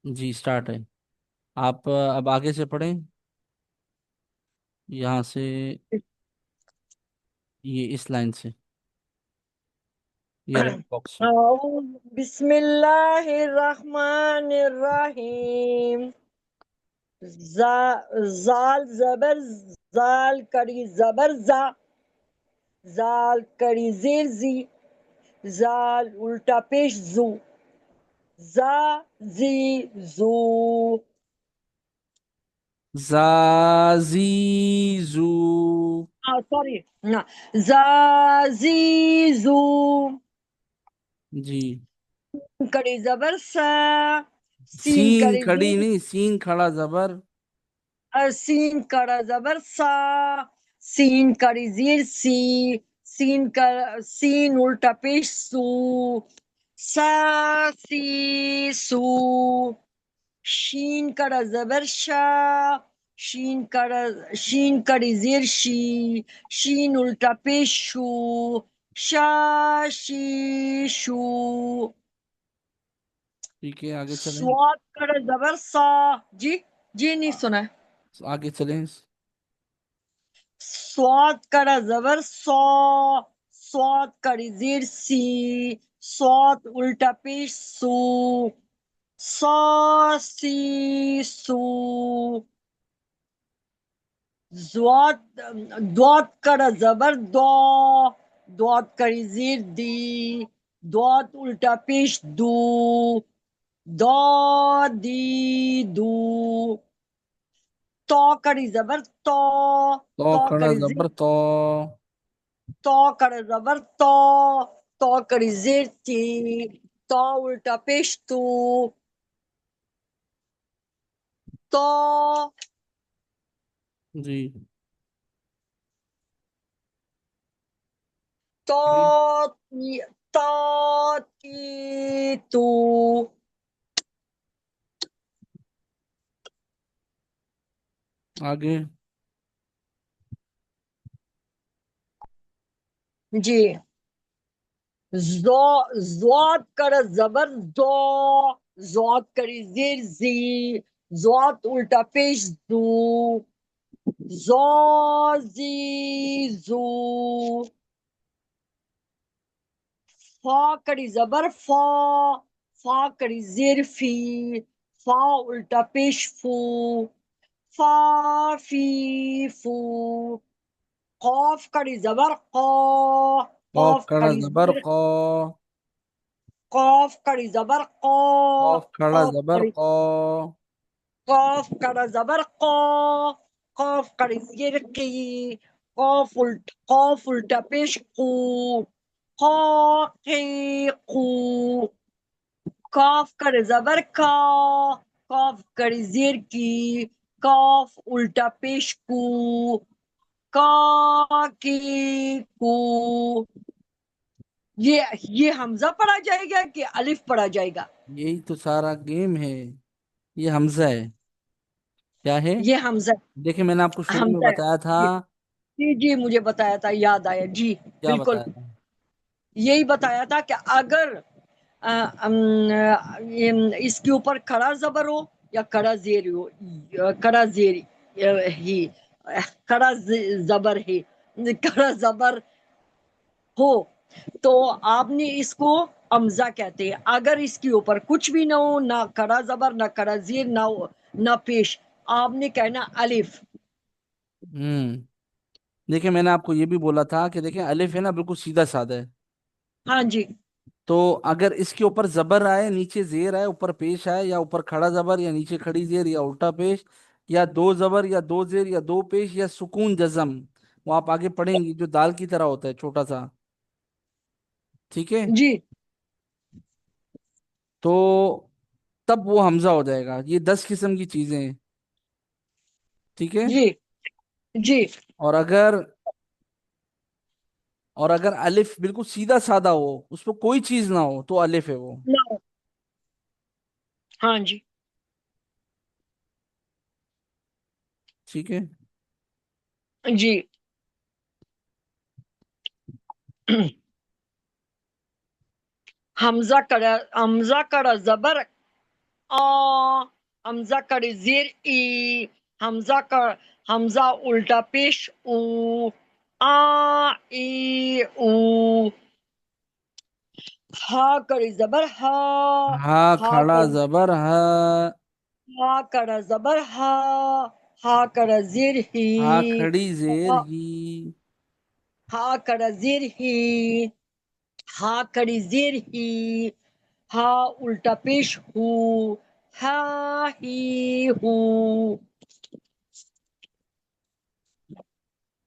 جی start ہے. آپ اب آگے سے پڑھیں. یہاں سے. یہ اس لائن سے. یہ ریڈ باکس سے. بسم اللہ الرحمن الرحیم. زال زبر زال کری زبر زال کری زیر زال الٹا پیش زی زو. زازیزو. سوری، زو. جی. کری زبر سین سین کری کھڑی زیر نہیں، سین کھڑا زبر. سین کڑا زبر سین کری زیر سین الٹا پیش سی سو. شین کڑا زبر شین کری زیر شین الٹا پیش شی شو. ٹھیک ہے آگے چلیں. سواد کڑا زبر جی جی نہیں سنا ہے. آگے چلیں. سواد کڑا زبر سواد کڑی زیر سواد الٹا پیش سی سو. زواد دواد کڑا زبر دواد کڑی زیر دواد الٹا پیش دی دو. تو کڑی زبر تو تو کھڑا کڑی زیر زبر تو. تو کڑی زبر تو کڑی زیر تو الٹا پیش تو جی. تو تو تو. آگے. جی. زواد کر زبر زواد کری زیر زواد الٹا پیش زو زو. فا کری زبر فا کری زیر فا الٹا پیش فا فی فو. قاف کری زبر قاف قاف کھڑا کری زبر زیر قو. قاف کری زبر قاف کھڑا قاف زبر کری قو. قاف کری زبر قاف کری زیر قاف الٹا پیش قا قی قو. کاف کر زبر کاف کر زیر کاف الٹا پیش کی کو. یہ حمزہ پڑھا جائے گا کہ الف پڑھا جائے گا؟ یہی تو سارا گیم ہے. یہ حمزہ ہے. کیا ہے؟ یہ حمزہ دیکھیں میں نے آپ کو شروع میں حمزہ ہے. بتایا تھا. جی جی جی، مجھے بتایا تھا، یاد آیا جی. کیا بالکل بتایا تھا؟ یہی بتایا تھا کہ اگر اس کے اوپر کھڑا زبر ہو یا کھڑا زیر ہو، کھڑا زیر ہی کھڑا زبر ہے، کھڑا زبر ہو تو آپ نے اس کو حمزہ کہتے ہیں. اگر اس کے اوپر کچھ بھی نہ ہو، نہ کھڑا زبر نہ کھڑا زیر نہ پیش، آپ نے کہنا الف. دیکھیں میں نے آپ کو یہ بھی بولا تھا کہ دیکھیں الف ہے نا بالکل سیدھا سادہ ہے. ہاں جی تو اگر اس کے اوپر زبر آئے، نیچے زیر آئے، اوپر پیش آئے، یا اوپر کھڑا زبر یا نیچے کھڑی زیر یا الٹا پیش، یا دو زبر یا دو زیر یا دو پیش یا سکون جزم، وہ آپ آگے پڑھیں گی جو دال کی طرح ہوتا ہے چھوٹا سا. ٹھیک ہے. جی تو تب وہ حمزہ ہو جائے گا. یہ 10 قسم کی چیزیں ہیں. ٹھیک ہے. جی جی. اور اگر الف بالکل سیدھا سادہ ہو، اس پہ کوئی چیز نہ ہو، تو الف ہے وہ. نہ. ہاں جی ٹھیک ہے. جی. حمزہ کڑا زبر آ. حمزہ کڑ زیر ای. حمزہ کا حمزہ الٹا پیش او. آ ای او. ہا کڑ زبر ہا. ہاں ہا کھڑا کڑ زبر ہا. ہا کڑ زبر ہا. ہا کڑ زیر ہی. ہاں کھڑی زیر ہا. ہی. ہا کڑ زیر ہی. ہا کڑی زیر ہی. ہا الٹا پیش ہو. ہا ہی ہو.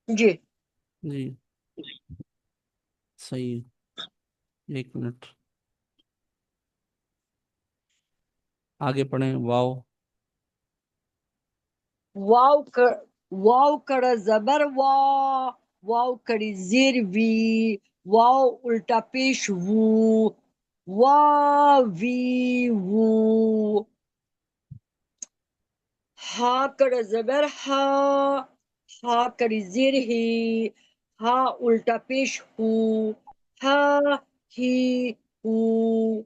جی. جی صحیح. ایک منٹ آگے پڑھیں. واو. واو واو کڑ زبر وا. واو کڑی زیر وی. واو الٹا پیش وو. وا وی وو. ہا کڑ زبر ہا. ہا کڑی زیر ہی. ہا الٹا پیش ہو. ہا ہی ہو.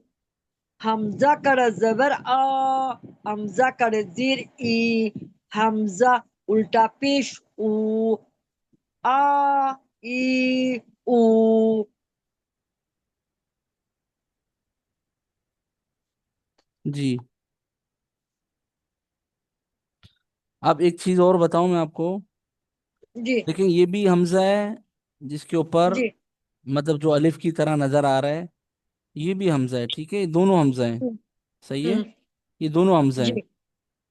حمزہ کڑ زبر آ. حمزہ کڑ زیر ای. حمزہ الٹا پیش او. آ ای او. جی اب ایک چیز اور بتاؤں میں آپ کو. جی لیکن یہ بھی حمزہ ہے جس کے اوپر جی. مطلب جو الف کی طرح نظر آ رہا ہے. یہ بھی حمزہ ہے. ٹھیک ہے یہ دونوں حمزہ ہیں. صحیح ہے. ہوں. یہ دونوں حمزہ جی ہیں.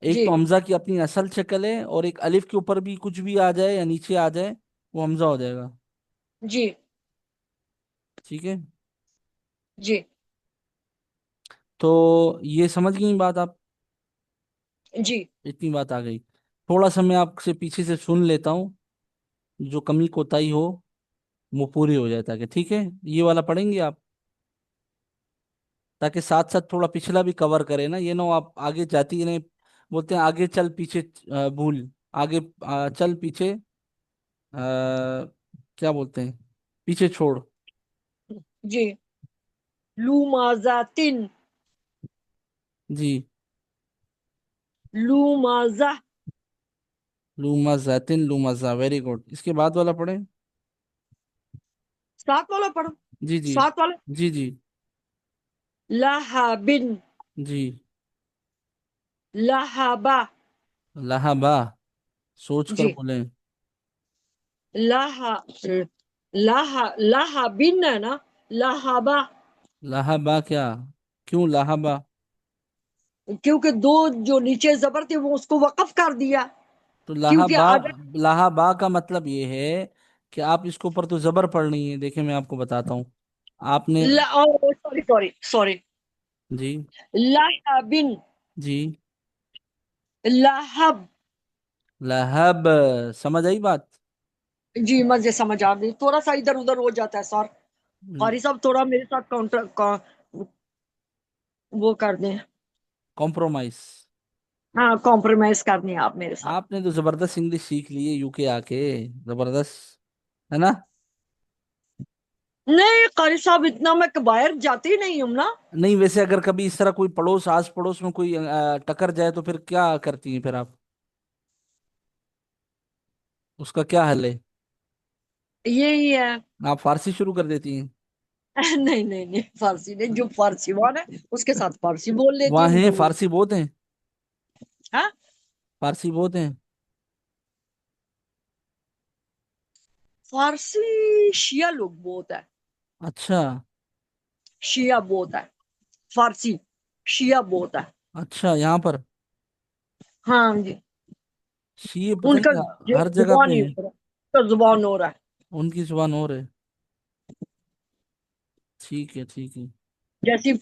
ایک جی تو حمزہ کی اپنی اصل شکل ہے اور ایک الف کے اوپر بھی کچھ بھی آ جائے یا نیچے آ جائے وہ حمزہ ہو جائے گا. جی ٹھیک ہے. جی تو یہ سمجھ گئی بات آپ. جی. اتنی بات آ گئی. تھوڑا سا میں آپ سے پیچھے سے سن لیتا ہوں. جو کمی کوتاہی ہو وہ پوری ہو جائے تاکہ. ٹھیک ہے یہ والا پڑھیں گے آپ تاکہ ساتھ ساتھ تھوڑا پچھلا بھی کور کرے نا. یہ نہ ہو آپ آگے جاتی رہیں. بولتے ہیں آگے چل پیچھے بھول. آگے چل پیچھے کیا بولتے ہیں پیچھے چھوڑ. جی. لو مازاتن. جی لو مازہ. لوما زیتن لوما زا. Very good. اس کے بعد والا پڑھیں. ساتھ والا پڑھو. جی جی ساتھ والا. جی جی لہبن. جی. لہبا. لہبا. سوچ کر جی. بولیں. لہا لہبن ہے نا. لہبا. لہبا کیا کیوں لہبا. کیونکہ دو جو نیچے زبر تھے وہ اس کو وقف کر دیا. تو کیونکہ لہبا. اگر لہبا کا مطلب یہ ہے کہ آپ اس کے اوپر تو زبر پڑھنی ہے. دیکھیں میں آپ کو بتاتا ہوں. آپ نے. Sorry sorry sorry. جی لہبن. جی. لہب. لہب. سمجھ آئی بات. جی مجھے سمجھ آ گئی. تھوڑا سا ادھر ادھر ہو جاتا ہے سر. قاری صاحب تھوڑا میرے ساتھ کاؤنٹر وہ کر دیں. کمپرومائز. ہاں کمپرومائز کرنی ہے آپ میرے ساتھ. آپ نے تو زبردست انگلش سیکھ لی ہے یو کے آ کے. زبردست ہے نا. نہیں قاری صاحب اتنا میں باہر جاتی ہی نہیں ہوں نا. نہیں ویسے اگر کبھی اس طرح کوئی پڑوس آس پڑوس میں کوئی ٹکر جائے تو پھر کیا کرتی ہیں پھر آپ. اس کا کیا حل ہے. یہی ہے. آپ فارسی شروع کر دیتی ہیں. نہیں نہیں نہیں فارسی نہیں. جو فارسی وان ہے اس کے ساتھ فارسی بول لیتی وہاں ہوں ہیں جو. فارسی بہت ہیں. ہاں. فارسی بہت ہیں. فارسی شیعہ لوگ بہت ہے. اچھا. شیعہ بہت ہے. فارسی شیعہ بہت ہے. اچھا یہاں پر ہاں جی. شیعہ پتہ ان کا نہیں ہر جگہ زبان پہ ہی ہیں. ہو رہا ہے. ان کا زبان ہو رہا ہے. ان کی زبان اور ہے. ٹھیک ہے ٹھیک ہے. جیسی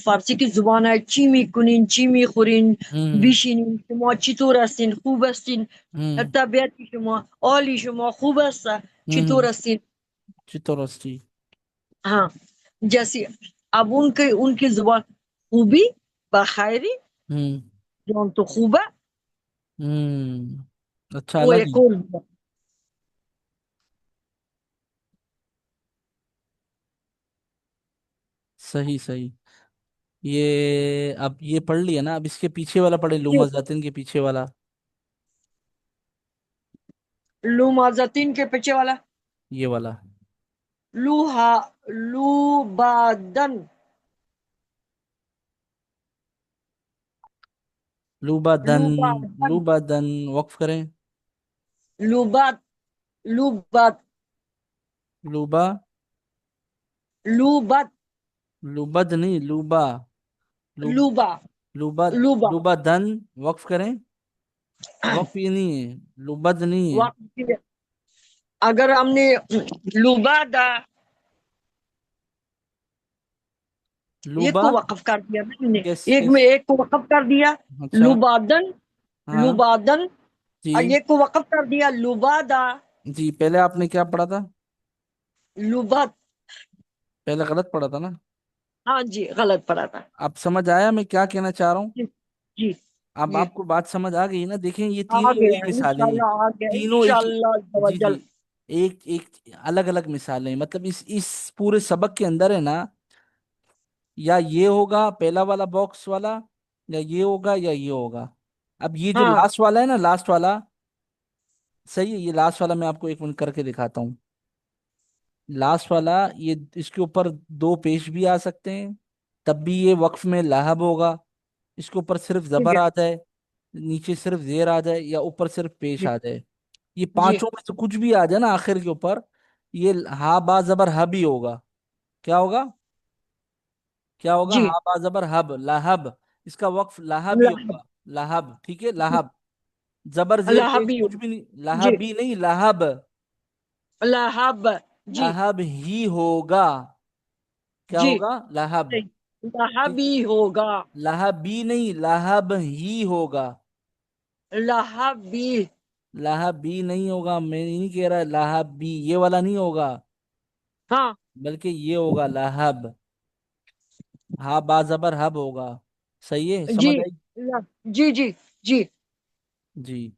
فارسی کی زبان ہے. چیمی کنین چیمی خورین ہوں بیشین شما چطور هستین خوب هستین ہوں طبیعت شما عالی شما خوب است چطور ہوں. هستین. چتورستی. ہاں جیسی اب ان کی زبان خوبی بخیری ہوں جون تو خوب ہے. ہوں. اچھا وہ الگ ایک ہی. اور صحیح صحیح. ये अब ये पढ़ लिया ना, अब इसके पीछे वाला पढ़े, जी। लुमजातिन के पीछे वाला। लुमाजातीन के पीछे वाला। ये वाला। लूहा, लूबादन। लुबादन। लूबादन। लुबादन। वक्फ करें। लूबाद, लूबाद, लुबा। लूबाद, लुबद नहीं, लुबा। लुब लूबा, लुबा। लूबा। लुबादन। वक्फ करें। वक्फ ये नहीं है, लुबद नहीं है। वाक़ अगर हमने लुबादा, एक लुबा। को वक़फ़ कर दिया ना हमने, कैस एक में कैस एक को वक़फ़ कर दिया, अच्छा। लुबादन, हाँ। लुबादन, और जी। एक को वक़फ़ कर दिया लुबादा, जी, पहले आपने क्या पढ़ा था? लुबाद। पहले गलत पढ़ा था ना। हाँ जी, गलत पढ़ा था। आप समझ आया मैं क्या कहना चाह रहा हूँ? जी, जी, अब जी। आपको बात समझ आ गई ना, देखें ये आ तीनों वही गया मिसालें हैं। इंशाल्लाह, आ गया तीनों एक। इंशाल्लाह अज़्ज़ व जी जी। जल। एक एक अलग अलग मिसालें, मतलब इस पूरे सबक के अंदर है ना, या ये होगा पहला वाला बॉक्स वाला, या ये होगा या ये होगा। अब ये जो हाँ लास्ट वाला है ना, लास्ट वाला, सही है, ये लास्ट वाला मैं आपको एक मिनट करके दिखाता हूँ। लास्ट वाला, ये इसके ऊपर दो पेश भी आ सकते हैं, तब भी ये वक्फ में लाहब होगा। इसके ऊपर सिर्फ ठीक जबर है। आ जाए, नीचे सिर्फ जेर आ जाए, या ऊपर सिर्फ पेश जी, आ जाए। ये जी, पांचों में से कुछ भी आ जाए ना आखिर के ऊपर, ये हा बा जबर हब ही होगा। क्या होगा? क्या होगा? जी। हा बा जबर हब, लाहब। इसका वक्फ लाहब ही लाहब, होगा। लाहब, ठीक है, लाहब। जबर जेर पेश लाहबी, कुछ भी नहीं, जी, लाहब भी नहीं, लाहब। लाहब, जी, लाहब ही होगा। क्या जी। होगा? लाहब। सही, लाहबी होगा। लाहब भी नहीं, लाहब ही होगा। लाहबी। लाहब भी नहीं होगा, मैं नहीं कह रहा लाहब भी ये वाला नहीं होगा, हाँ। बल्कि ये होगा लाहब। हा बा जबर हब होगा। सही है, जी, समझ आई? जी, जी, जी, जी।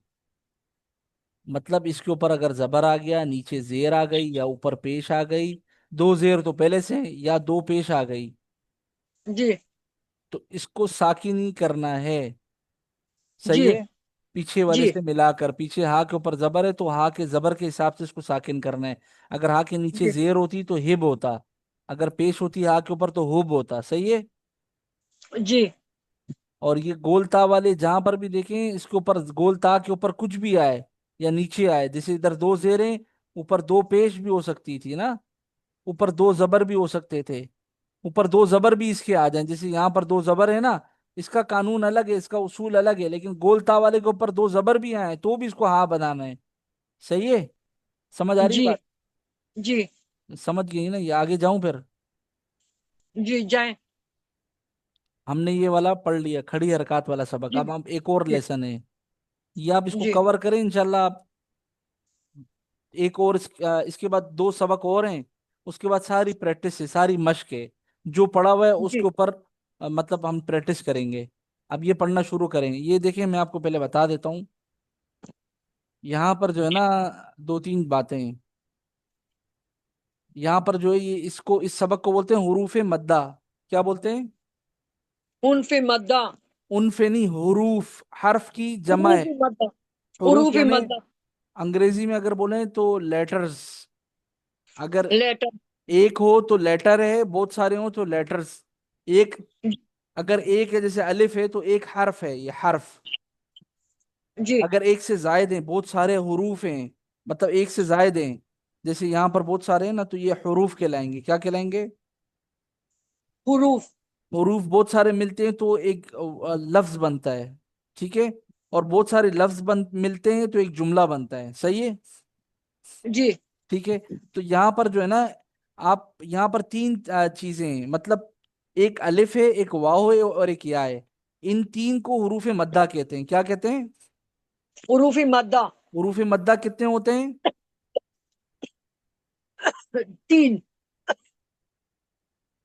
मतलब इसके ऊपर अगर जबर आ गया, नीचे जेर आ गई, या ऊपर पेश आ गई, दो जेर तो पहले से हैं, या दो पेश आ गई, जी, तो इसको साकिन ही करना है। सही जी, है। पीछे वाले जी, से मिलाकर, पीछे हा के ऊपर जबर है तो हा के जबर के हिसाब से इसको साकिन करना है। अगर हा के नीचे जी, जेर होती तो हिब होता, अगर पेश होती हा के ऊपर तो हुब होता। सही है। जी, और ये गोलता वाले जहां पर भी देखें, इसके ऊपर गोलता के ऊपर कुछ भी आए या नीचे आए, जैसे इधर दो जेरें, ऊपर दो पेश भी हो सकती थी ना, ऊपर दो जबर भी हो सकते थे, ऊपर दो जबर भी इसके आ जाएं, जैसे यहाँ पर दो जबर है ना, इसका कानून अलग है, इसका उसूल अलग है, लेकिन गोलता वाले के ऊपर दो जबर भी आए तो भी इसको हा बनाना है। सही है। समझ आ रही जी, बात? जी, समझ गई ना? ये आगे जाऊं फिर? जी, जाए। हमने ये वाला पढ़ लिया, खड़ी हरकत वाला सबक, जी, अब हम एक और जी, लेसन है, ये आप इसको जी, कवर करें इंशाल्लाह आप। एक और इसके बाद दो सबक और हैं, उसके बाद सारी प्रैक्टिस है, सारी मश्क है, जो पढ़ा हुआ है उसके जी, ऊपर मतलब हम प्रैक्टिस करेंगे। अब ये पढ़ना शुरू करेंगे, ये देखिए मैं आपको पहले बता देता हूँ। यहाँ पर जो है ना, दो तीन बातें हैं। यहाँ पर जो है, ये इसको, इस सबक को बोलते हैं हुरूफ मद्दा। क्या बोलते हैं? उनफे मद्दा, उनफे नहीं, हुरूफ, हर्फ की जमा है। उरूफी मद्दा, हुरूफ उरूफी यानी मद्दा। अंग्रेजी में अगर बोले तो लेटर्स। अगर लेटर। एक हो तो लेटर है, बहुत सारे हो तो लेटर्स। एक, अगर एक है जैसे अलिफ है तो एक हर्फ है, ये हर्फ। जी, अगर एक से जायद हैं, बहुत सारे हुरूफ हैं, मतलब एक से जायद हैं, जैसे यहाँ पर बहुत सारे हैं ना, तो ये हुरूफ कहलाएंगे। क्या कहलाएंगे? हुरूफ। हुरूफ बहुत सारे मिलते हैं तो एक लफ्ज बनता है। ठीक है। और बहुत सारे लफ्ज मिलते हैं तो एक जुमला बनता है। सही है। जी, ठीक है। तो यहाँ पर जो है ना, आप यहाँ पर तीन चीजें हैं, मतलब एक अलिफ है, एक वाव है, और एक या है। इन तीन को हुरूफ मद्दा कहते हैं। क्या कहते हैं? उरूफी मद्दा। हुरूफ मद्दा कितने होते हैं? तीन।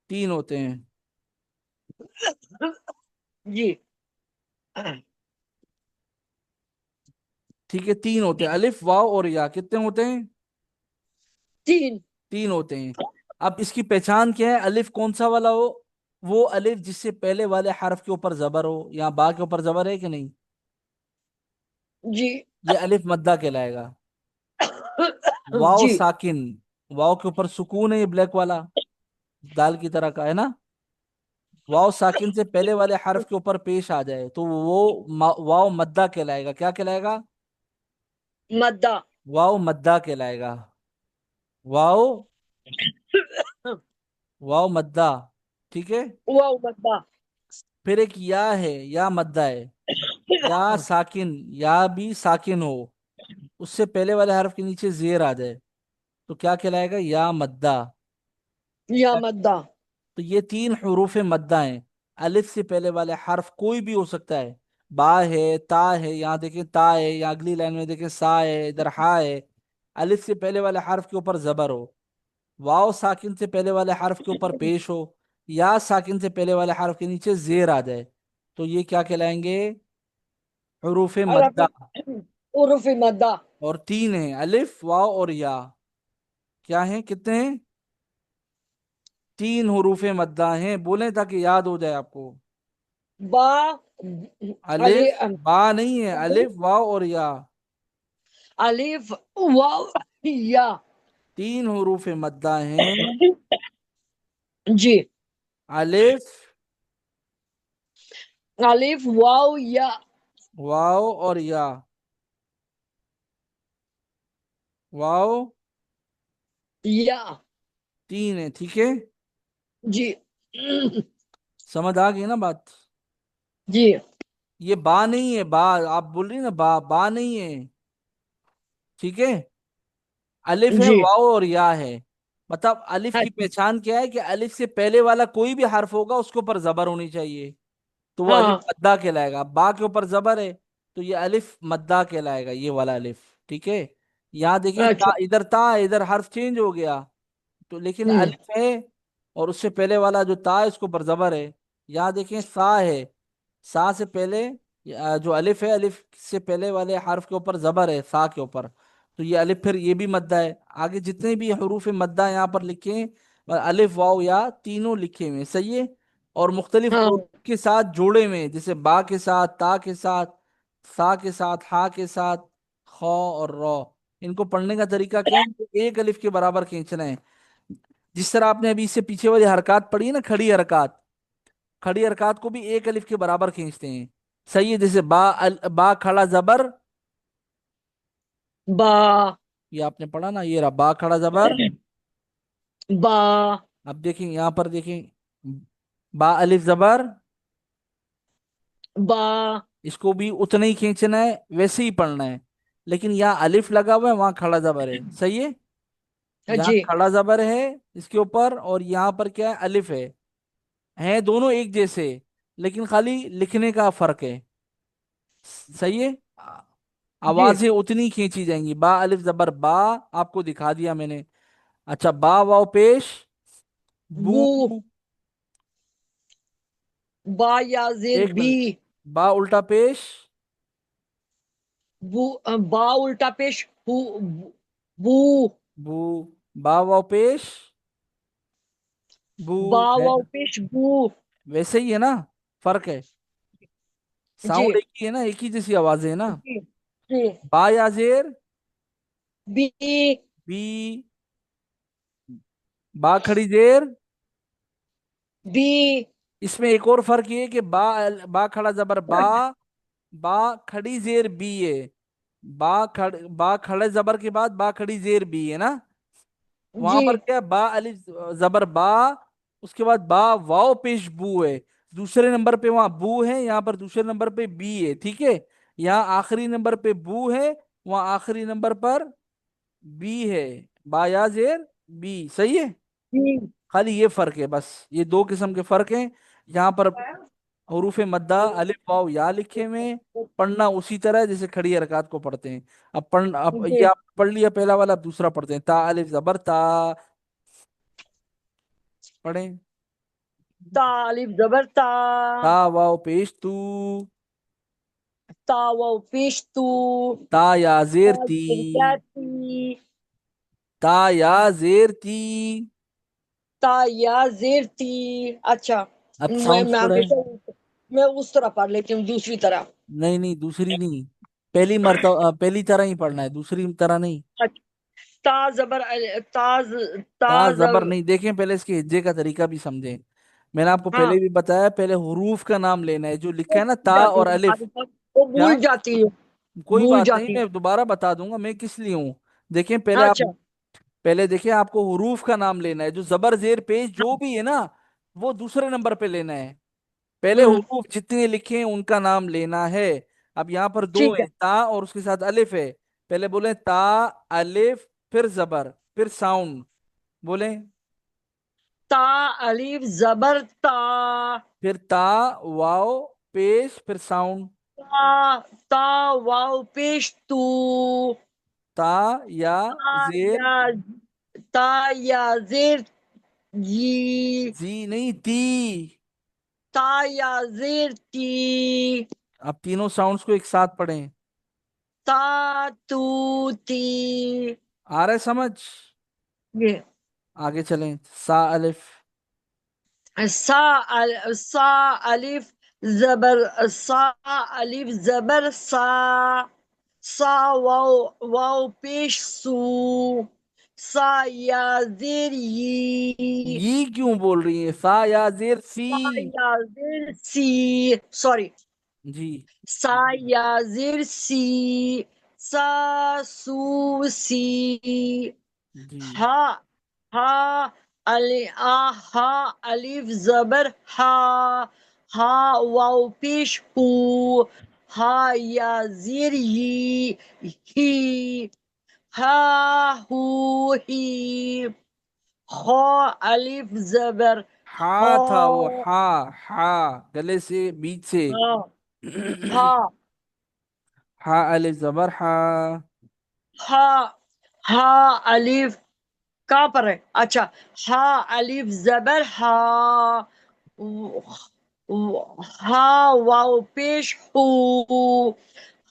तीन होते हैं। जी, ठीक है, तीन होते हैं, अलिफ वाव और या। कितने होते हैं? तीन। तीन होते हैं। अब इसकी पहचान क्या है? अलिफ कौन सा वाला हो, وہ الف जिससे पहले वाले حرف के ऊपर जबर हो, यहाँ बा के ऊपर जबर है कि नहीं, جی ये अलिफ मद्दा कहलाएगा। वाओ جی साकिन, वाओ के ऊपर सुकून है, ये ब्लैक वाला दाल की तरह का है ना। वाओ साकिन से पहले वाले हर्फ के ऊपर पेश आ जाए तो वो वाओ मद्दा कहलाएगा। क्या कहलाएगा? مدہ वाओ मद्दा कहलाएगा। वाओ, वाओ मद्दा। ठीक है। واو مدہ फिर एक या है, या मद्दा है। या साकिन, या भी साकिन हो, उससे पहले वाले हर्फ के नीचे जेर आ जाए तो क्या कहलाएगा? या मद्दा। یا مدہ तो ये तीन हरूफ मद्दा हैं। अलिफ से पहले वाले हर्फ कोई भी हो सकता है। बा है, ता है, यहाँ देखें ता है, यहाँ अगली लाइन में देखें सा है, इधर हा है। अलिफ से पहले वाले हर्फ के ऊपर जबर हो, वाव साकिन से पहले वाले हर्फ کے ऊपर पेश हो, या साकिन से पहले वाले हर्फ के नीचे जेर आ जाए तो ये क्या कहलाएंगे? हरूफ حرف मद्दा। حروف مدہ और तीन है, अलिफ वाव और या। क्या है, कितने हैं? तीन हरूफ मद्दा हैं, बोलें ताकि याद हो जाए आपको। با علی अलिफ, बा नहीं है, अलिफ वाव और या। الف واو یا तीन हरूफ मद्दा हैं। جی अलिफ, الف واو یا वाव और या। वाव یا तीन है, ठीक है। جی समझ आ गई ना बात? جی ये बा नहीं है, बा आप बोल रही ना, बा बा नहीं है। ठीक है। अलिफ है, جی वाव और या है। मतलब अलिफ की पहचान क्या है कि अलिफ से पहले वाला कोई भी हर्फ होगा उसके ऊपर जबर होनी चाहिए, तो वो अलिफ ہاں मद्दा कहलाएगा। बा के ऊपर जबर है तो ये अलिफ मद्दा कहलाएगा, ये वाला अलिफ। ठीक है। यहाँ देखिए اچھا ता है, इधर हर्फ चेंज हो गया तो, लेकिन ہوں अलिफ है और उससे पहले वाला जो ता है उसके ऊपर जबर है। यहाँ देखें सा है, सा से पहले जो अलिफ है, अलिफ से पहले वाले हर्फ के ऊपर जबर है सा के ऊपर, तो ये अलिफ फिर ये भी मद्दा है। आगे जितने भी हरूफ मद्दा यहाँ पर लिखे हैं, अलिफ वाव या तीनों लिखे हुए हैं, सही है। और मुख्तलिफ ہاں हरूफ के साथ जोड़े हुए हैं, जैसे बा के साथ, ता के साथ, सा के साथ, हा के साथ, खौ और रौ। इनको पढ़ने का तरीका क्या है कि एक अलिफ के बराबर खींचना है। जिस तरह आपने अभी इससे पीछे वाली हरकत पढ़ी है ना, खड़ी हरकत, खड़ी हरकत को भी एक अलिफ के बराबर खींचते हैं। सही है। जैसे बा खड़ा जबर, با ये आपने पढ़ा ना, ये रहा बा खड़ा जबर। با अब देखें यहाँ पर, देखें बा अलिफ जबर, با इसको भी उतना ही खींचना है, वैसे ही पढ़ना है। लेकिन यहाँ अलिफ लगा हुआ है, वहां खड़ा जबर है, सही है। यहाँ جی खड़ा जबर है इसके ऊपर, और यहाँ पर क्या है, अलिफ है दोनों एक जैसे, लेकिन खाली लिखने का फर्क है। सही है। جی आवाजें उतनी खींची जाएंगी, बा अलिफ जबर बा, आपको दिखा दिया मैंने। अच्छा, बा वाव पेश बू। بو با یا زیر एक بی मिनट, बा उल्टा पेश بو با الٹا پیش بو بو बू, बा वाव पेश बू। با واو پیش بو वैसे ही है ना, फर्क है। جی साउंड एक ही है ना, एक ही जैसी आवाजें है ना। جی جی बा या जेर بی बी, बा खड़ी जेर। بی इसमें एक और फर्क ये है कि बा खड़ा जबर बा, बा खड़ी जेर बी है। बा खड़े जबर के बाद बा खड़ी जेर बी है ना। वहां جی पर क्या है, बा अलिफ जबर बा, उसके बाद बा वाव पेश बू है। दूसरे नंबर पे वहां बू है, यहाँ पर दूसरे नंबर पे बी है, ठीक है। यहाँ आखिरी नंबर पे बू है, वहां आखिरी नंबर पर बी है। बा या जेर बी, सही है। بی खाली ये फर्क है बस, ये दो किस्म के फर्क हैं। यहाँ पर हरूफ मद्दा अलिफ वाव या लिखे हुए हैं, पढ़ना उसी तरह है जैसे खड़ी हरकत को पढ़ते हैं। अब جی ये आप पढ़ लिया पहला वाला, अब दूसरा पढ़ते हैं। ता अलिफ जबर ता, पढ़ें। تا الف زبر تا ता वाव पेश तू, تا واو پیش تو ता या تا जेर ती, زیر تی ता या जेर ती। تا یا زیر تی اچھا अब मैं साउंड्स पढ़े। हमेशा मैं उस तरह पढ़ लेती हूँ, दूसरी तरह। नहीं नहीं, दूसरी नहीं, पहली तरह ही पढ़ना है, दूसरी तरह नहीं। ता जबर ताज ता ता जबर जब नहीं, देखें पहले इसके हिज्जे का तरीका भी समझें। मैंने आपको हाँ, पहले भी बताया, पहले हुरूफ का नाम लेना है, जो लिखा वो है ना भूल ता जाती और हूँ अलिफ। काफी बार, वो क्या? भूल जाती है, कोई भूल बात नहीं, जाती हूँ। मैं दोबारा बता दूंगा मैं किस लिए हूँ। देखें पहले आप, अच्छा। पहले देखिए आपको हुरूफ का नाम लेना है, जो जबर जेर पेश जो भी है ना, वो दूसरे नंबर पे लेना है। पहले हम्म। हुरूफ जितने लिखे हैं उनका नाम लेना है। अब यहाँ पर दो ठीक है। है, ता और उसके साथ अलिफ है। पहले बोले ता, अलिफ, फिर जबर, फिर साउंड। बोले। ता अलीफ जबर ता फिर ता, वाओ, पेश, फिर साउंड। ता ता वाव पेश तू ता या ता जेर। या ता या जेर जी जी नहीं, ती। ता या जेर ती अब तीनों साउंड्स को एक साथ पढ़ें। ता तू ती। आ रहा है समझ? ये आगे चलें। सा अलिफ। सा अलिफ जबर सा अलिफ जबर सा सा वाव वाव पेश सू सा या जेर यी ये क्यों बोल रही है? सा या जेर सी। सा या जेर सी सॉरी जी। सा या जेर सी सा सू सी जी। हा हा हा अलिफ जबर हा हा वाव पेश हू हा या जेर ही हा हू ही खो अलिफ जबर खो हा था वो, हा। हा, गले से बीच से। हा हा हा अलिफ जबर हा। हा हा अलिफ कहाँ पर है? अच्छा। हा अलिफ जबर हा हा वाव पेश हू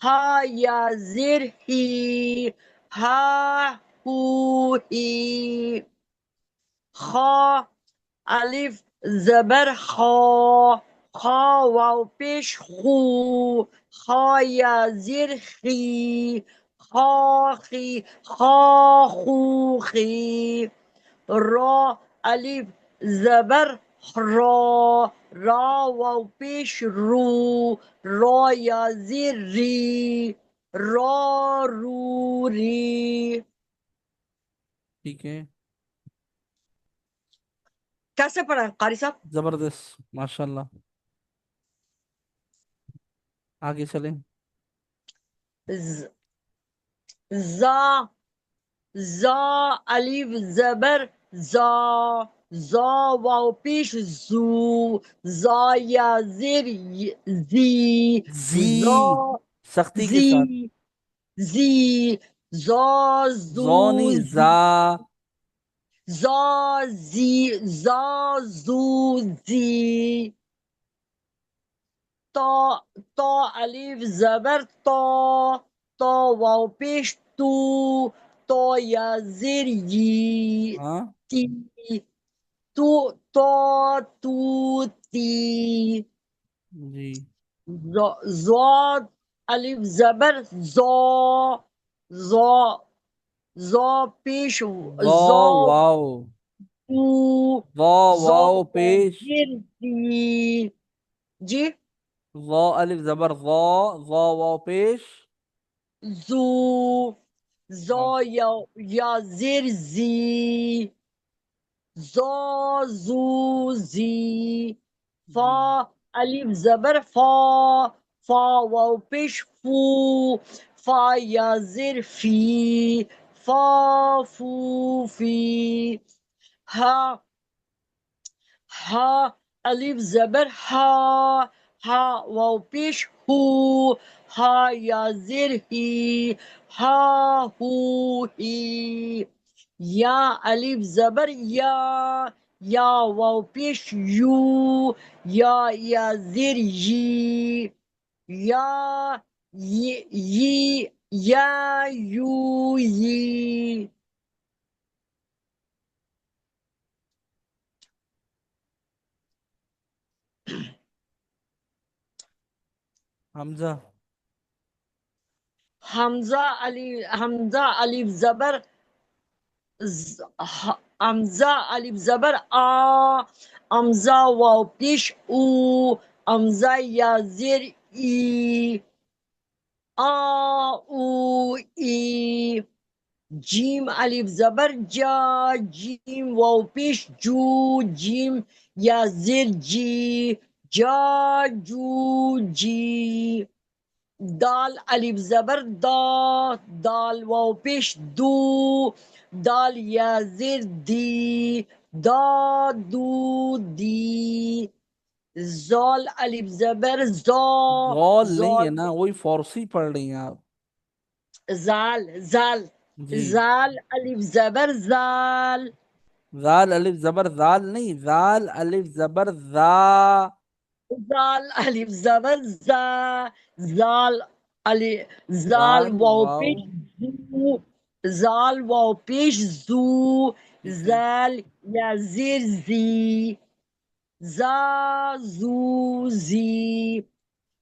हा या जेर ही हा हू ही खा अलिफ जबर खा खा वाव पेश खू खा या जेर खी खा खी खा खू खी را अलिफ जबर را را वाव पेश रू را या जेर री را रू री। ठीक है। कैसे पढ़ा है कारी साहब? जबरदस्त, माशाल्लाह। आगे चलें। ज- जा जा अलिफ जबर जा जा वाव पेश जू जा या जेर जी जा जी, सख्ती के जी साथ। जी जा जू जौ नहीं, जा। जा जी जा जू जी तो तो अलिफ जबर तो वाव पेश तो या जेर हाँ। ती तू तो तू ती जी। ज़ाद अलिफ जबर जो जो जो पेश वो, जो वाओ। तू वो, जो वाओ पेश। जेर जी जी वो अलिफ जबर वो वाओ पेश। जू जो हाँ। या जेर जी जो जू जी फा जी। अलिफ जबर फा वाव पेश फू फा या जेर फी फा फू फी हा हा अलिफ जबर हा वाव पेश हू हा या जेर ही हा हू ही या अलिफ जबर या वाव पेश यू या जेर या ये या यू ये حمزہ. حمزہ الف زبر حمزہ الف زبر آ. حمزہ واو پیش او. حمزہ یا زیر ای. آ او ای. جیم الف زبر جا. جیم واو پیش جو. جیم یا زیر جی. جا جو جی. دال الف زبر دا. دال واو پیش دو. دال یا زیر دی. دا دو دی. زال الف زبر زا. زول نہیں زال ہے نا، وہی فارسی پڑھ رہی ہیں آپ. زال زال. جی. زال الف زبر زال. زال الف زبر زال نہیں، زال الف زبر زا. زال الف زبر زا. زال الف. زال زال واو واو. پیش زو. زال واو پیش زو. ٹھیک ہے. زال یا زیر زی. زا زو زی.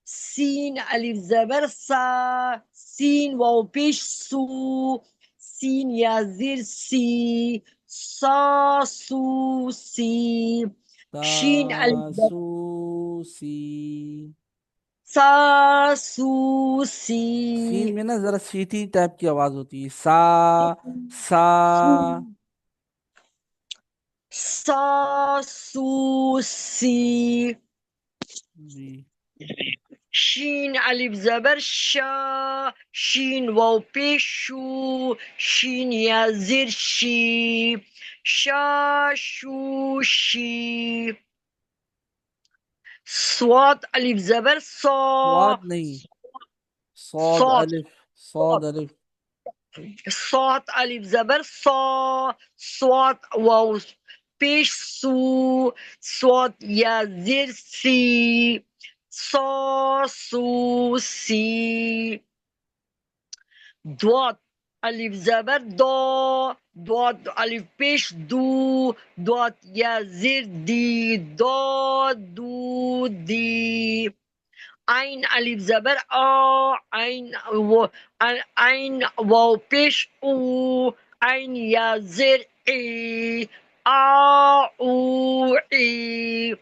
سین الف زبر سا. سین واو پیش سو. سین یا زیر سی. سا سو سی. تا شین الف زبر سو سی. سا سو سی. سین میں نا ذرا سیٹی ٹائپ کی آواز ہوتی ہے، سا سا. سا سو سی. جی. شین الف زبر شا. شین واو پیش شو. شین یا زیر شی. شا شو شی. سواد الف زبر سا. سواد نہیں، صاد صاد. الف. صاد الف. صاد الف زبر صا. صاد واو پیش سو. صاد یا زیر سی. صا سو سی. دوات الف زبر دا. دوات الف پیش دو. دوات یا زیر دی. دا دو دی. عین الف زبر آ. عین و عین واو پیش او. عین یا زیر ای. آ او ای.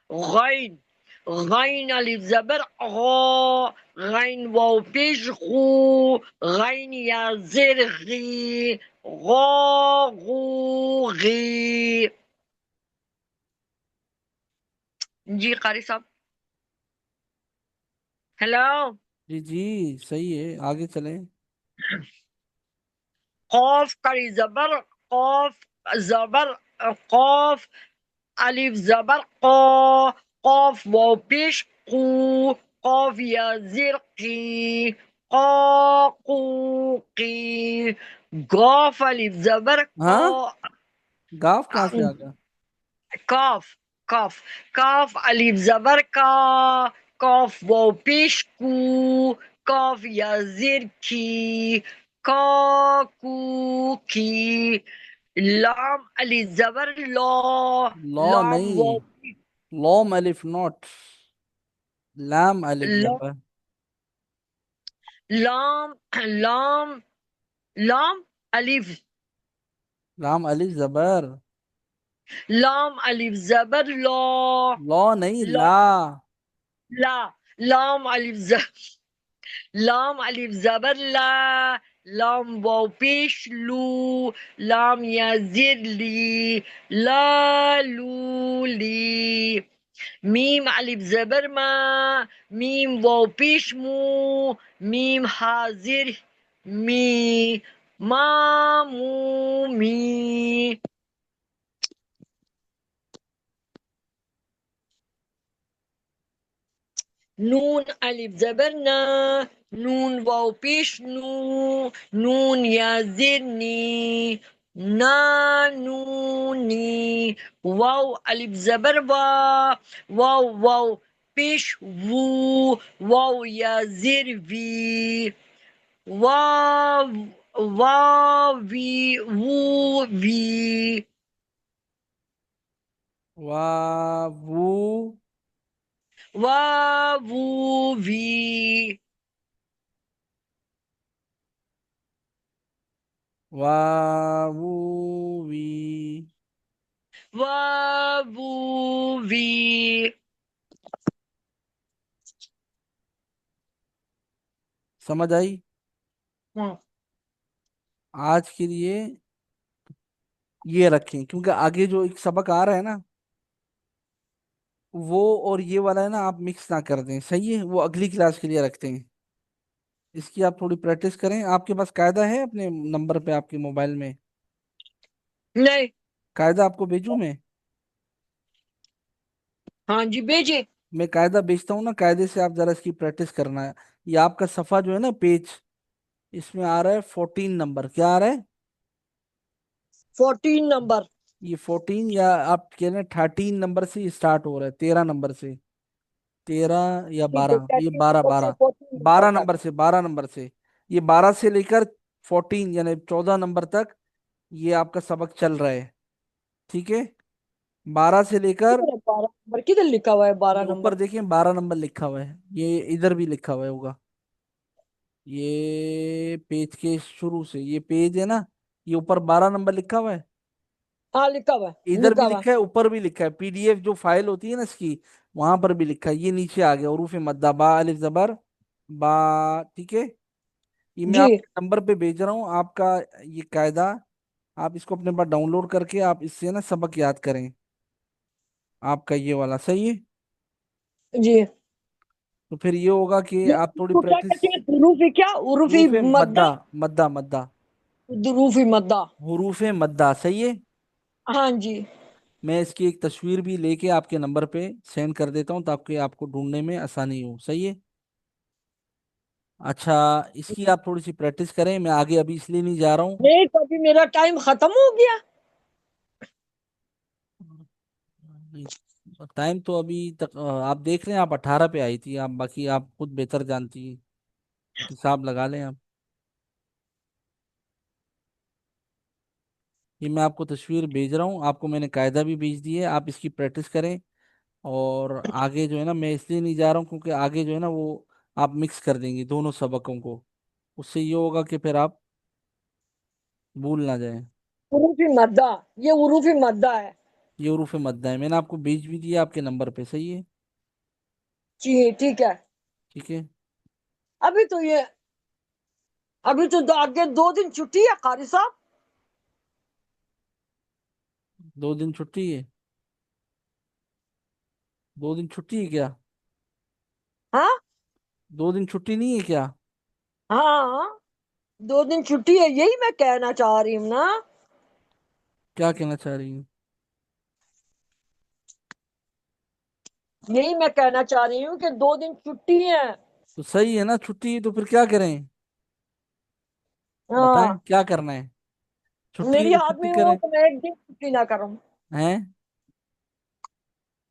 غین. غین الف زبر غا. غین واو پیش غو. غین یا زیر غی. غا غو غی. جی قاری صاحب. ہیلو. جی جی صحیح ہے، آگے چلیں. قاف کری زبر. قاف زبر. قاف الف زبر قا. قاف واو پیش قو. قاف یا زیر قی. قا قو قی. قاف الف زبر قا. ہاں، گاف کہاں سے آ گیا؟ کاف. کاف. کاف الف زبر کا. کاف واو پیش کو. کاف یا زیر کی. کا کو کی. لام الف زبر لا. لا لام واو. نہیں، لام الف نوٹ، لام الف لا- زبر. لام. لام. لام الف. لام الف زبر. لام الف زبر لا. لا نہیں، لا. لا. لا. لام الف زبر. لام الف زبر لا. لام واو پیش لو. لام یا زیر لی. لا لو لی. میم الف زبر ما. میم واو پیش مو. میم حاضر می. ما مو می. نون الف زبر نا. نون واو پیش نو. نون یا زیر نی. نا نو نی. واو الف زبر وا. واو واو پیش وو. واو یا زیر وی. واو واوی وو وی. واو. वावू वी। वावू वी। वावू वी। समझ आई? हम्म। आज के लिए ये रखें, क्योंकि आगे जो एक सबक आ रहा है ना, वो और ये वाला है ना, आप मिक्स ना कर दें, सही है? वो अगली क्लास के लिए रखते हैं। इसकी आप थोड़ी प्रैक्टिस करें। आपके पास कायदा है अपने नंबर पे आपके मोबाइल में? नहीं। कायदा आपको भेजूं मैं? हाँ जी, भेजिए। मैं कायदा भेजता हूँ ना, कायदे से आप जरा इसकी प्रैक्टिस करना है। ये आपका सफा जो है ना, पेज, इसमें आ रहा है 14 नंबर। क्या आ रहा है? 14 नंबर। ये 14, या आप कह रहे हैं 13 नंबर से स्टार्ट हो रहा है, 13 नंबर से। 13 या ठीक है, 12, ये 13 बारह नंबर से बारह 14 नंबर बारह तक। नंबर से, 12 नंबर से। ये 12 से लेकर 14 यानी 14 नंबर तक ये आपका सबक चल रहा है। ठीक है? 12 से लेकर, किधर है 12 नंबर? किधर लिखा हुआ है ये बारह ऊपर नंबर देखिए 12 नंबर लिखा हुआ है, ये इधर भी लिखा हुआ है होगा। ये पेज के शुरू से ये पेज है ना, ये ऊपर 12 नंबर लिखा हुआ है। हाँ, लिखा हुआ है, इधर भी लिखा हुआ है। लिखा है, ऊपर भी लिखा है, पीडीएफ जो फाइल होती है ना इसकी, वहां पर भी लिखा है। ये नीचे आ गया हरूफ मद्दा, बा अलिफ जबर बा। ठीक है? ये मैं जी आपके नंबर पे भेज रहा हूँ आपका ये कायदा। आप इसको अपने पास डाउनलोड करके आप इससे ना सबक याद करें, आपका ये वाला, सही है? जी। तो फिर ये होगा कि ये आप थोड़ी इसको क्या प्रैक्टिस। कहते हैं? उरूफी क्या? उरूफी हरूफ मद्दा। मद्दा, मद्दा मद्दा। उरूफी मद्दा। हरूफ मद्दा, सही है? हाँ जी। मैं इसकी एक तस्वीर भी लेके आपके नंबर पे सेंड कर देता हूँ, ताकि आपको ढूंढने में आसानी हो, सही है? अच्छा, इसकी आप थोड़ी सी प्रैक्टिस करें, मैं आगे अभी इसलिए नहीं जा रहा हूँ। नहीं, तो अभी मेरा टाइम खत्म हो गया। टाइम तो अभी तक आप देख रहे हैं, आप 18 पे आई थी आप, बाकी आप खुद बेहतर जानती हैं। हिसाब लगा लें आप। ये मैं आपको तस्वीर भेज रहा हूँ, आपको मैंने कायदा भी भेज दी है, आप इसकी प्रैक्टिस करें। और आगे जो है ना, मैं इसलिए नहीं जा रहा हूँ क्योंकि आगे जो है ना वो आप मिक्स कर देंगे दोनों सबकों को। उससे ये होगा कि फिर आप भूल ना जाए। उरूफी मद्दा। ये उरूफी मद्दा है। ये हरूफ मद्दा है, मैंने आपको भेज भी दिया आपके नंबर पे, सही है? जी ठीक है। ठीक है। अभी तो ये अभी तो आगे 2 दिन छुट्टी है कारी साहब। 2 दिन छुट्टी है? 2 दिन छुट्टी है क्या? हाँ। 2 दिन छुट्टी नहीं है क्या? हाँ, 2 दिन छुट्टी है, यही मैं कहना चाह रही हूँ ना। क्या कहना चाह रही हूँ? यही मैं कहना चाह रही हूँ कि 2 दिन छुट्टी है। तो सही है ना, छुट्टी है तो फिर क्या करें? बताएं हाँ। क्या करना है? छुट्टी है मेरी तो हाथ छुट्टी में हो करें। तो मैं एक दिन छुट्टी ना करूँ। हैं?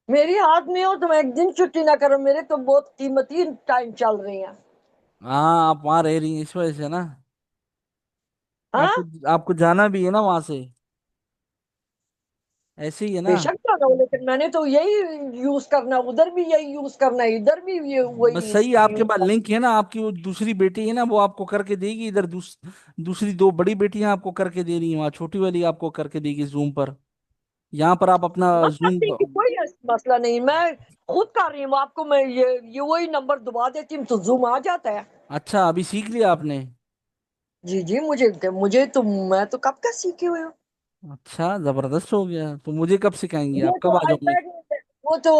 मेरी हाथ में हो तो मैं एक दिन छुट्टी ना करूँ, मेरे तो बहुत कीमती टाइम चल रही है। हाँ, आप वहां रह रही हैं इस वजह से ना। हाँ। आपको आपको जाना भी है ना वहां से, ऐसे ही है ना। बेशक जाना हो, लेकिन मैंने तो यही यूज करना, उधर भी यही यूज करना, इधर भी ये बस वही सही, आपके यूज पास करना। लिंक है ना, आपकी वो दूसरी बेटी है ना, वो आपको करके देगी इधर। दूसरी दो बड़ी बेटियां आपको करके दे रही हैं वहाँ, छोटी वाली आपको करके देगी जूम पर। यहाँ पर आप अपना हाँ, जूम। करने की कोई मसला नहीं, मैं खुद कर रही हूँ। आपको मैं ये वही नंबर दबा देती हूँ तो जूम आ जाता है। अच्छा, अभी सीख लिया आपने? जी जी, मुझे मुझे तो मैं तो कब का सीखे हुए हूँ। अच्छा, जबरदस्त हो गया। तो मुझे कब सिखाएंगे, ये आप तो कब आ जाओगे? आईपैड में, वो तो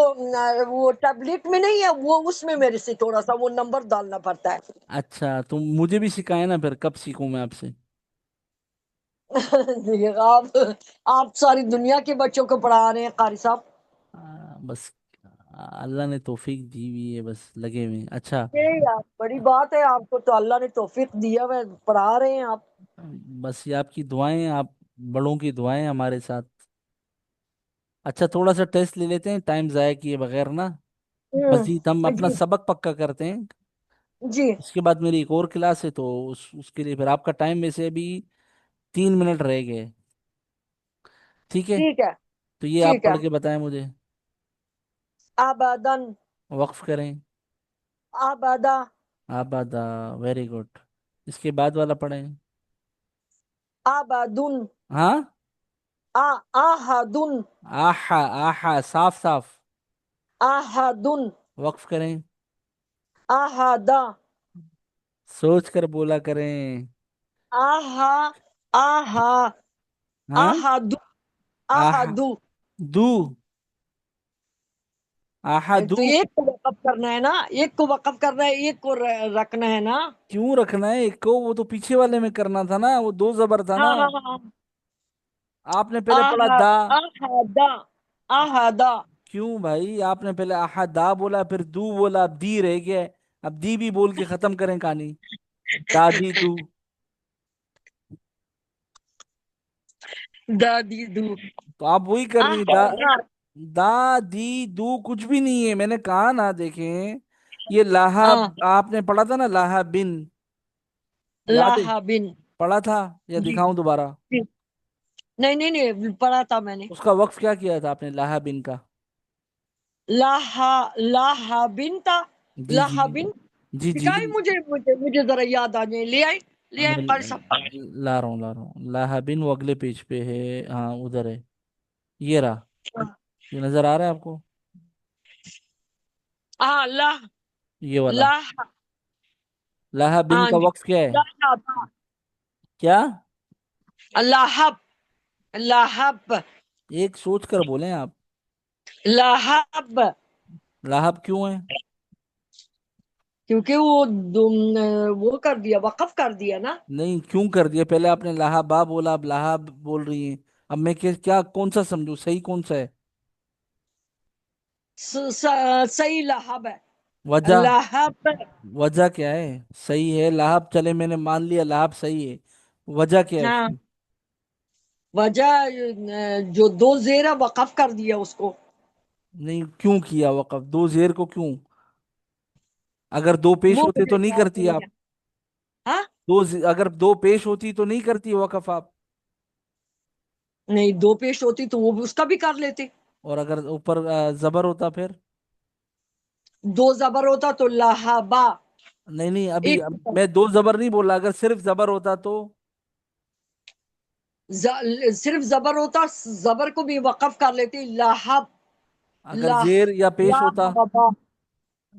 वो टैबलेट में नहीं है, वो उसमें मेरे से थोड़ा सा वो नंबर डालना पड़ता है। अच्छा, तो मुझे भी सिखाए ना, फिर कब सीखूं मैं आपसे? जी, आप सारी दुनिया के बच्चों को पढ़ा रहे हैं कारी साहब। बस अल्लाह ने तौफीक दी हुई है, बस लगे हुए हैं। अच्छा, ये यार बड़ी बात है, आपको तो अल्लाह ने तौफीक दिया हुआ है, पढ़ा रहे हैं आप। बस ये आपकी दुआएं, आप बड़ों की दुआएं हमारे साथ। अच्छा, थोड़ा सा टेस्ट ले लेते हैं टाइम जाया किए बगैर ना। मजीद हम अपना जी सबक पक्का करते हैं। जी। उसके बाद मेरी एक और क्लास है, तो उसके लिए फिर आपका टाइम में से अभी 3 मिनट रह गए। ठीक है? ठीक है। तो ये आप ठीक पढ़ है। के बताएं मुझे। अबदन। वक्फ करें। आबादा, आबादा, वेरी गुड। इसके बाद वाला पढ़ें। आबादुन, हाँ। आ आहदुन, आहा, आहा, साफ साफ। आहदुन, वक्फ करें। आहदा, सोच कर बोला करें। आहा, आहा, हाँ। आहदु, आहा, आहदु। दू, आहा दू। तो एक को वक़्फ़ करना है ना, एक को वक़्फ़ करना है, एक को रखना है ना। क्यों रखना है एक को? वो तो पीछे वाले में करना था ना, वो दो जबर था हाँ ना। हाँ हाँ। आपने पहले पढ़ा आहा, दा। आहदा, आहदा। क्यों भाई? आपने पहले आहा दा बोला, फिर दू बोला, अब दी रह गया है। अब दी भी बोल के खत्म करें कहानी। दादी दू। दादी दू। तो आप वही कर रही हैं दा। आहदा, दा दी दू कुछ भी नहीं है, मैंने कहा ना, देखें। ये लाहा, हाँ, आपने पढ़ा था ना, लाहा बिन। याद है? लाहा बिन। पढ़ा था या जी दिखाऊं दोबारा? जी। नहीं नहीं नहीं, पढ़ा था मैंने। उसका वक्फ क्या किया था आपने, लाहा बिन का? लाहा, लाहा बिन था। जी जी। लाहा बिन। जी जी। दिखाई मुझे मुझे मुझे जरा याद आ जाए, ले मैं आए कारी साहब। ला रहा हूँ, ला रहा हूँ। लाहा बिन वो अगले पेज पे है। हाँ, उधर है। ये रहा। ये नजर आ रहा है आपको? हाँ, लाह, ये वाला। लाह। लाहा बिन हाँ का जी। वक्फ क्या है? लाहा था। क्या? लाहब, लाहब, एक सोच कर बोलें आप। लाहब। लाहब क्यों है? क्योंकि वो कर दिया, वक़्फ़ कर दिया ना। नहीं, क्यों कर दिया? पहले आपने लाहाबा बोला, अब लाहब बोल रही हैं। अब मैं क्या कौन सा समझूं, सही कौन सा है? सही लाहब है। वजह। लाहब। वजह क्या है? सही है लाहब, चले मैंने मान लिया लाहब सही है। वजह क्या है हाँ, उसकी? वजह जो दो जेर है, वक़्फ़ कर दिया उसको। नहीं, क्यों किया वक़्फ दो जेर को, क्यों? अगर दो पेश वो होते मुझे तो नहीं याद करती नहीं है। आप? हाँ। अगर दो पेश होती तो नहीं करती वक़्फ आप? नहीं, दो पेश होती तो वो भी उसका भी कर लेते। और अगर ऊपर जबर होता फिर? दो जबर होता तो लाहबा। नहीं नहीं, अभी एक अब मैं दो जबर नहीं बोला, अगर सिर्फ जबर होता तो? सिर्फ जबर होता, जबर को भी वक़्फ़ कर लेते, लाहब। अगर लाह, जेर या पेश होता? लाहबा,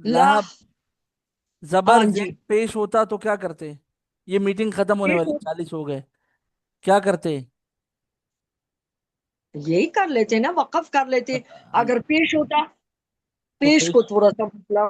लाहब, लाह। जबर हाँ जेर जी। पेश होता तो क्या करते? ये मीटिंग खत्म होने पेश वाली, हो, 40 हो गए। क्या करते? यही कर लेते ना, वक़्फ़ कर लेते। बत- अगर पेश होता, तो पेश पेश, को थोड़ा सा मतलब